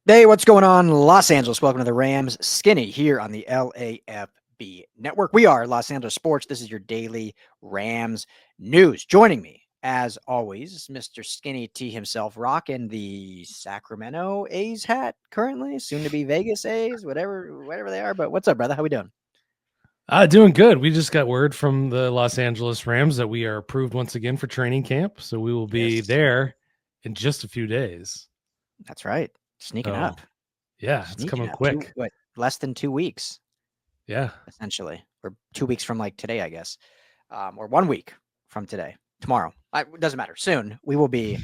Hey, what's going on, Los Angeles? Welcome to the Rams Skinny here on the LAFB network. We are Los Angeles Sports. This is your daily Rams news. Joining me, as always, Mr. Skinny T himself, rocking the Sacramento A's hat currently, soon to be Vegas A's, whatever they are. But what's up, brother? How we doing? Doing good. We just got word from the Los Angeles Rams that we are approved once again for training camp. So we will be Yes, there in just a few days. that's right. Sneaking So up, yeah, it's sneaking coming up. quick. Less than 2 weeks, Yeah. essentially, or 2 weeks from like today, I guess, or 1 week from today, tomorrow. It doesn't matter. Soon we will be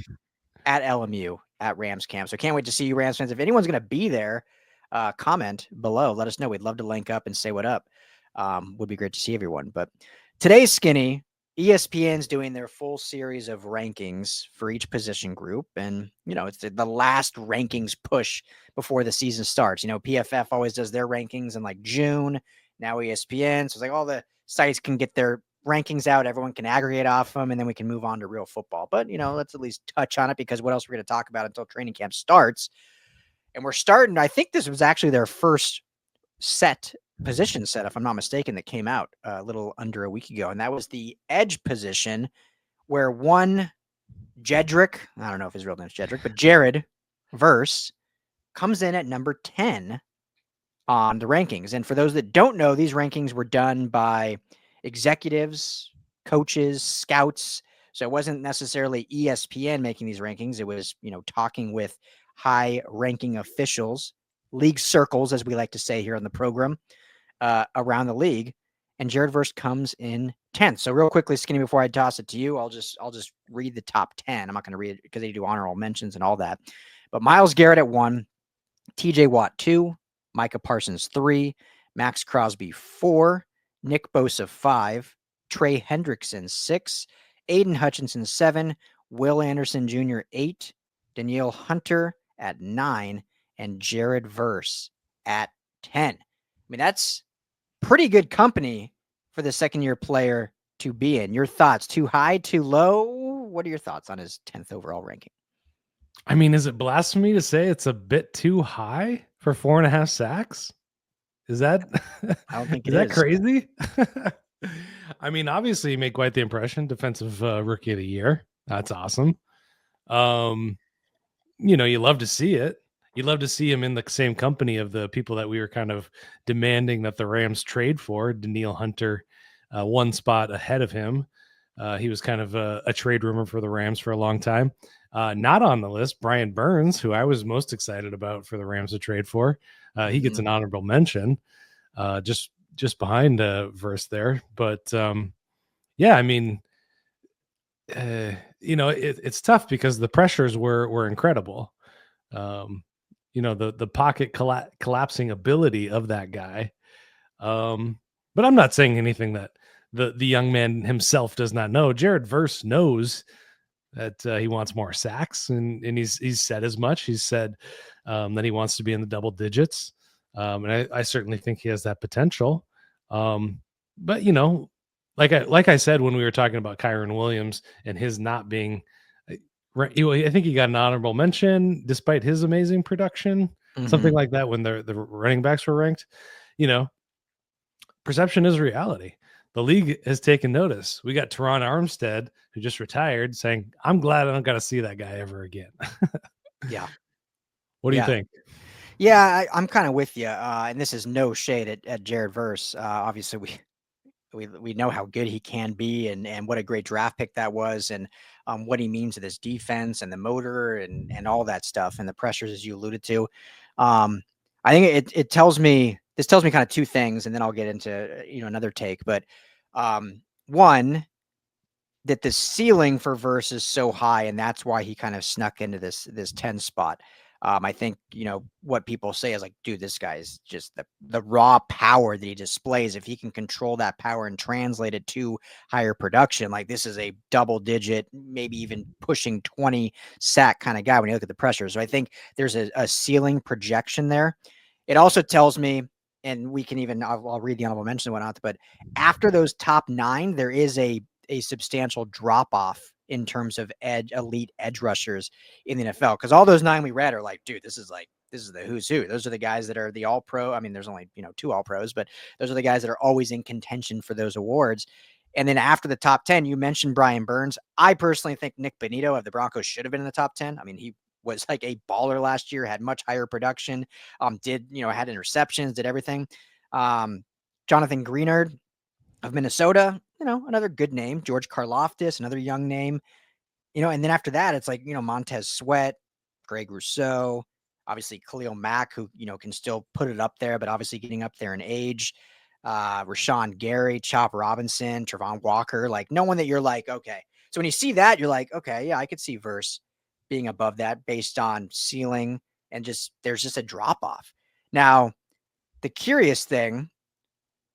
at LMU at Rams camp. So can't wait to see you, Rams fans. If anyone's going to be there, comment below. Let us know. We'd love to link up and say what up. Would be great to see everyone. But today's Skinny, ESPN's doing their full series of rankings for each position group. And, it's the last rankings push before the season starts. PFF always does their rankings in like June. Now ESPN. So it's like all the sites can get their rankings out. Everyone can aggregate off them, and then we can move on to real football. But, let's at least touch on it because what else we're going to talk about until training camp starts. And we're starting, I think this was actually their first position set, if I'm not mistaken, that came out a little under a week ago. And that was the edge position where one Jedrick, I don't know if his real name's Jedrick, but Jared Verse comes in at number 10 on the rankings. And for those that don't know, these rankings were done by executives, coaches, scouts. So it wasn't necessarily ESPN making these rankings. It was, talking with high ranking officials, league circles, as we like to say here on the program, around the league. And Jared Verse comes in 10th. So real quickly, Skinny, before I toss it to you, I'll just read the top 10. I'm not going to read it because they do honorable mentions and all that. But Myles Garrett at 1, TJ Watt 2, Micah Parsons 3, Max Crosby 4, Nick Bosa 5, Trey Hendrickson 6, Aiden Hutchinson 7, Will Anderson Jr. 8, Danielle Hunter at 9, and Jared Verse at 10. I mean, that's pretty good company for the second-year player to be in. Your thoughts? Too high, too low? What are your thoughts on his 10th overall ranking? I mean, is it blasphemy to say it's a bit too high for 4.5 sacks? Is that I don't think is it that is. crazy? I mean, obviously, you make quite the impression. Defensive rookie of the year. That's awesome. You love to see it. You'd love to see him in the same company of the people that we were kind of demanding that the Rams trade for. Danielle Hunter, one spot ahead of him. He was kind of a trade rumor for the Rams for a long time. Not on the list, Brian Burns, who I was most excited about for the Rams to trade for. He gets an honorable mention, just behind Verse there. But yeah, I mean, it's tough because the pressures were incredible. The pocket collapsing ability of that guy. But I'm not saying anything that the young man himself does not know. Jared Verse knows that he wants more sacks, and he's said as much. He's said that he wants to be in the double digits, and I certainly think he has that potential. But like I said when we were talking about Kyren Williams and his not being, I think he got an honorable mention despite his amazing production, something like that when the running backs were ranked. Perception is reality. The league has taken notice. We got Teron Armstead, who just retired, saying, I'm glad I don't got to see that guy ever again. Yeah. What do you think? Yeah, I'm kind of with you. And this is no shade at Jared Verse. Obviously, we know how good he can be and what a great draft pick that was and what he means to this defense and the motor and all that stuff and the pressures, as you alluded to. I think this tells me kind of two things, and then I'll get into another take. But one, that the ceiling for Verse is so high, and that's why he kind of snuck into this 10 spot. I think, what people say is like, dude, this guy is just the raw power that he displays. If he can control that power and translate it to higher production, like this is a double digit, maybe even pushing 20 sack kind of guy when you look at the pressure. So I think there's a ceiling projection there. It also tells me, and we can even, I'll read the honorable mention and whatnot, but after those top 9, there is a substantial drop off in terms of elite edge rushers in the NFL. Because all those 9 we read are like, dude, this is like this is the who's who. Those are the guys that are the all pro. I mean, there's only, 2 all pros, but those are the guys that are always in contention for those awards. And then after the top 10, you mentioned Brian Burns. I personally think Nick Bonito of the Broncos should have been in the top 10. I mean, he was like a baller last year, had much higher production, had interceptions, did everything. Jonathan Greenard of Minnesota, another good name. George Karlaftis, another young name. And then after that, it's like, Montez Sweat, Greg Rousseau, obviously Khalil Mack, who, can still put it up there, but obviously getting up there in age. Rashawn Gary, Chop Robinson, Trevon Walker, like no one that you're like, okay. So when you see that, you're like, okay, yeah, I could see Verse being above that based on ceiling and there's just a drop off. Now, the curious thing,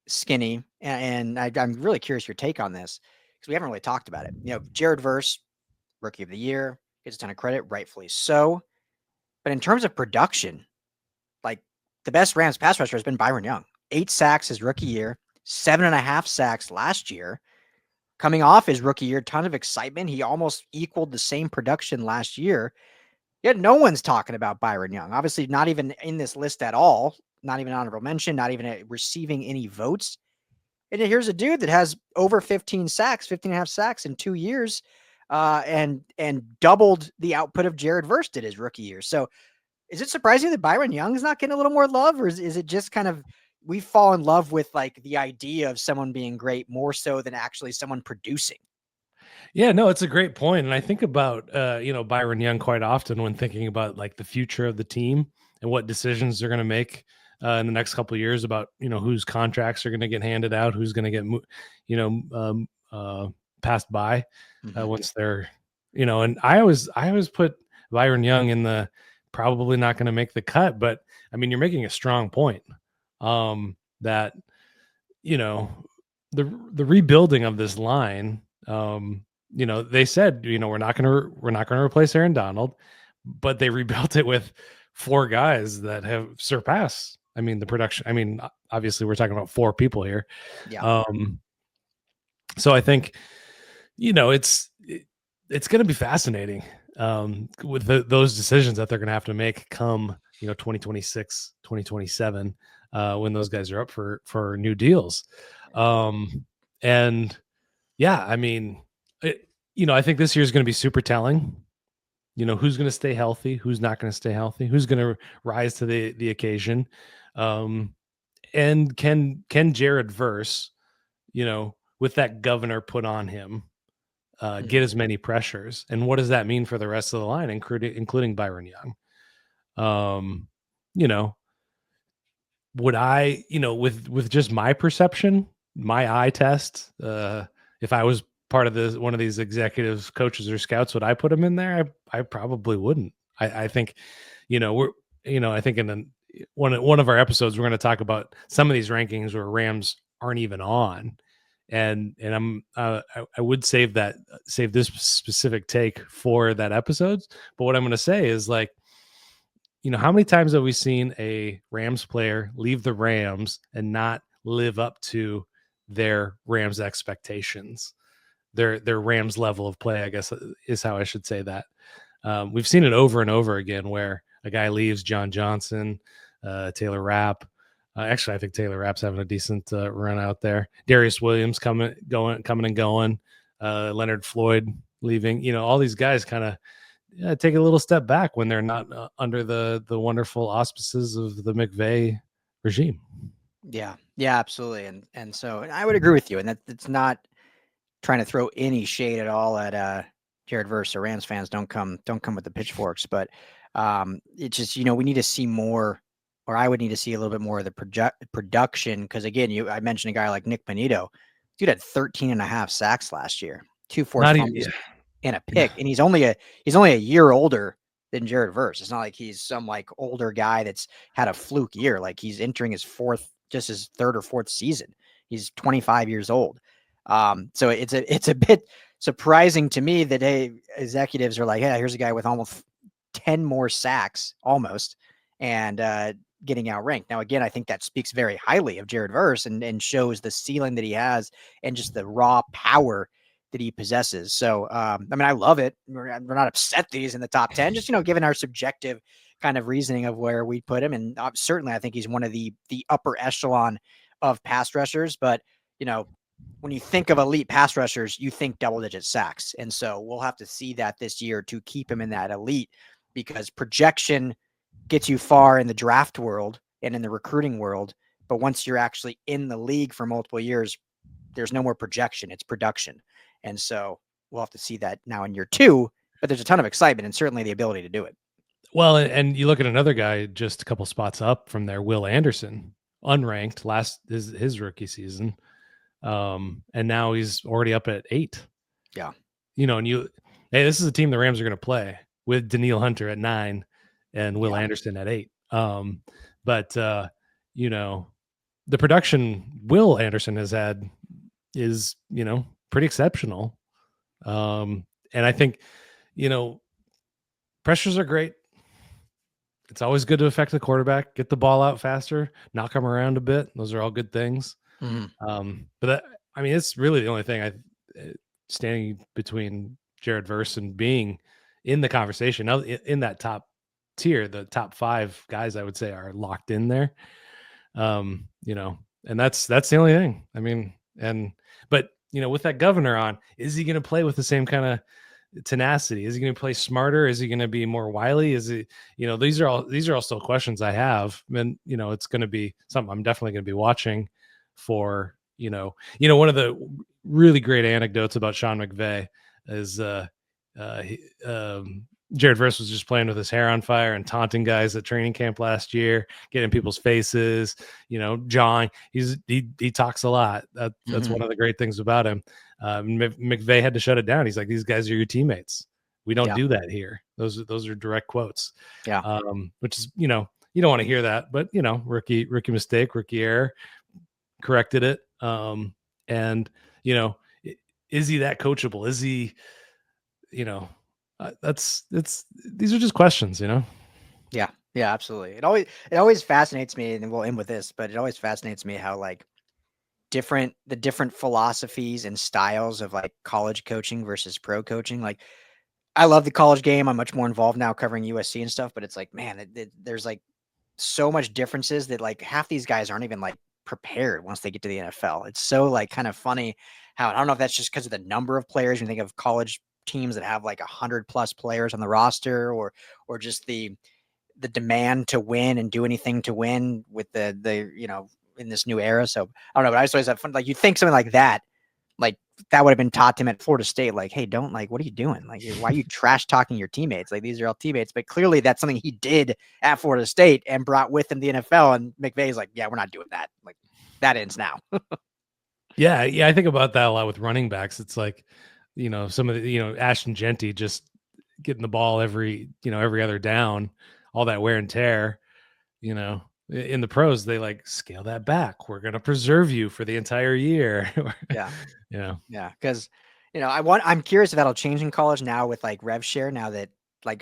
Skinny, and I'm really curious your take on this because we haven't really talked about it. Jared Verse, Rookie of the Year, gets a ton of credit, rightfully so. But in terms of production, like the best Rams pass rusher has been Byron Young. 8 sacks his rookie year, 7.5 sacks last year. Coming off his rookie year, ton of excitement. He almost equaled the same production last year. Yet no one's talking about Byron Young. Obviously, not even in this list at all. Not even honorable mention, not even receiving any votes. And here's a dude that has over 15 and a half sacks in 2 years, and doubled the output of Jared Verse did his rookie year. So is it surprising that Byron Young is not getting a little more love, or is it just kind of we fall in love with like the idea of someone being great more so than actually someone producing? Yeah, no, it's a great point. And I think about, Byron Young quite often when thinking about like the future of the team and what decisions they're going to make in the next couple of years about, whose contracts are going to get handed out, who's going to get, passed by once they're, and I always put Byron Young in the probably not going to make the cut. But I mean, you're making a strong point that, the rebuilding of this line, they said, we're not going to replace Aaron Donald, but they rebuilt it with 4 guys that have surpassed. I mean, the production. I mean, obviously, we're talking about 4 people here. Yeah. So I think, it's going to be fascinating with those decisions that they're going to have to make come 2026, 2027 when those guys are up for new deals. And yeah, I mean, I think this year is going to be super telling. Who's going to stay healthy, who's not going to stay healthy, who's going to rise to the occasion. And can Jared Verse, with that governor put on him, get as many pressures? And what does that mean for the rest of the line, including Byron Young? Would I, with just my perception, my eye test, if I was part of one of these executives, coaches, or scouts, would I put him in there? I probably wouldn't. I think, I think in one of our episodes, we're going to talk about some of these rankings where Rams aren't even on. And I would save this specific take for that episode. But what I'm going to say is like, how many times have we seen a Rams player leave the Rams and not live up to their Rams expectations, their Rams level of play, I guess is how I should say that. We've seen it over and over again where a guy leaves, John Johnson, Taylor Rapp. Actually, I think Taylor Rapp's having a decent run out there. Darius Williams coming and going. Leonard Floyd leaving. All these guys kind of take a little step back when they're not under the wonderful auspices of the McVay regime. Yeah, absolutely. And so I would agree with you. And that's not trying to throw any shade at all at Jared Verse or Rams fans. Don't come with the pitchforks. But it's just, we need to see more, or I would need to see a little bit more of the production. Because again, I mentioned a guy like Nick Bonito. Dude had 13 and a half sacks last year, 2 forced fumbles and a pick. And he's only a year older than Jared Verse. It's not like he's some like older guy that's had a fluke year. Like he's entering his 3rd or 4th season. He's 25 years old. So it's a bit surprising to me that executives are like, hey, here's a guy with almost 10 more sacks almost and getting outranked. Now, again, I think that speaks very highly of Jared Verse and shows the ceiling that he has and just the raw power that he possesses. So, I mean, I love it. We're not upset that he's in the top 10, just, given our subjective kind of reasoning of where we put him. And certainly I think he's one of the upper echelon of pass rushers. But, when you think of elite pass rushers, you think double-digit sacks. And so we'll have to see that this year to keep him in that elite, because projection gets you far in the draft world and in the recruiting world. But once you're actually in the league for multiple years, there's no more projection, it's production. And so we'll have to see that now in year 2, but there's a ton of excitement and certainly the ability to do it. Well, and you look at another guy just a couple spots up from there, Will Anderson, unranked his rookie season. And now he's already up at 8. Yeah. Hey, this is a team the Rams are going to play with Danielle Hunter at 9 and Will Anderson at 8. But the production Will Anderson has had is, pretty exceptional. And I think, pressures are great. It's always good to affect the quarterback, get the ball out faster, knock him around a bit. Those are all good things. But it's really the only thing standing between Jared Verse and being in the conversation in that top tier. The top 5 guys I would say are locked in there. And that's the only thing. But with that governor on, is he going to play with the same kind of tenacity? Is he going to play smarter? Is he going to be more wily? Is he, these are all still questions I have. And, it's going to be something I'm definitely going to be watching for. One of the really great anecdotes about Sean McVay is Jared Verse was just playing with his hair on fire and taunting guys at training camp last year, getting in people's faces, John, he talks a lot. That's one of the great things about him. McVay had to shut it down. He's like, these guys are your teammates. We don't do that here. Those are direct quotes. Yeah. Which is, you don't want to hear that, but rookie mistake, rookie error, corrected it. And is he that coachable? Is he, these are just questions, Yeah, absolutely. It always fascinates me, and we'll end with this, but it always fascinates me how the different philosophies and styles of college coaching versus pro coaching. I love the college game. I'm much more involved now covering USC and stuff, but it's man, there's so much differences that half these guys aren't even prepared once they get to the NFL. It's so kind of funny how, I don't know if that's just because of the number of players. You think of college teams that have 100+ players on the roster, or just the demand to win and do anything to win with the in this new era. So I don't know, but I just always have fun. You think something like that would have been taught to him at Florida State. Hey, don't what are you doing? Why are you trash talking your teammates? These are all teammates. But clearly that's something he did at Florida State and brought with him the NFL. And McVay's yeah, we're not doing that. That ends now. Yeah. I think about that a lot with running backs. It's some of the, Ashton Genty just getting the ball every other down, all that wear and tear, in the pros, they scale that back. We're going to preserve you for the entire year. Yeah. Yeah. Cause I'm curious if that'll change in college now with rev share, now that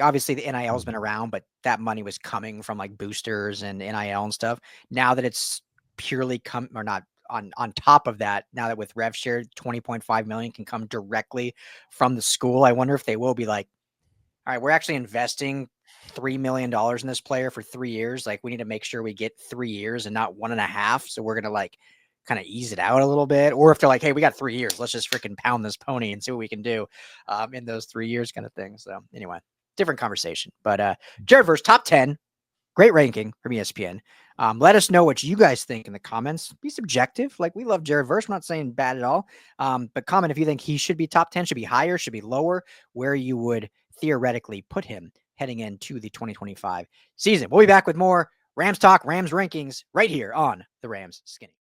obviously the NIL has been around, but that money was coming from boosters and NIL and stuff. Now that it's purely on top of that, now that with rev share, 20.5 million can come directly from the school. I wonder if they will be all right, we're actually investing $3 million in this player for 3 years. We need to make sure we get 3 years and not 1.5. So we're going to kind of ease it out a little bit. Or if they're hey, we got 3 years, let's just freaking pound this pony and see what we can do in those 3 years kind of thing. So anyway, different conversation. But Jared Verse, top 10, great ranking from ESPN. Let us know what you guys think in the comments. Be subjective. We love Jared Verse. We're not saying bad at all. But comment if you think he should be top 10, should be higher, should be lower, where you would theoretically put him heading into the 2025 season. We'll be back with more Rams talk, Rams rankings right here on the Rams Skinny.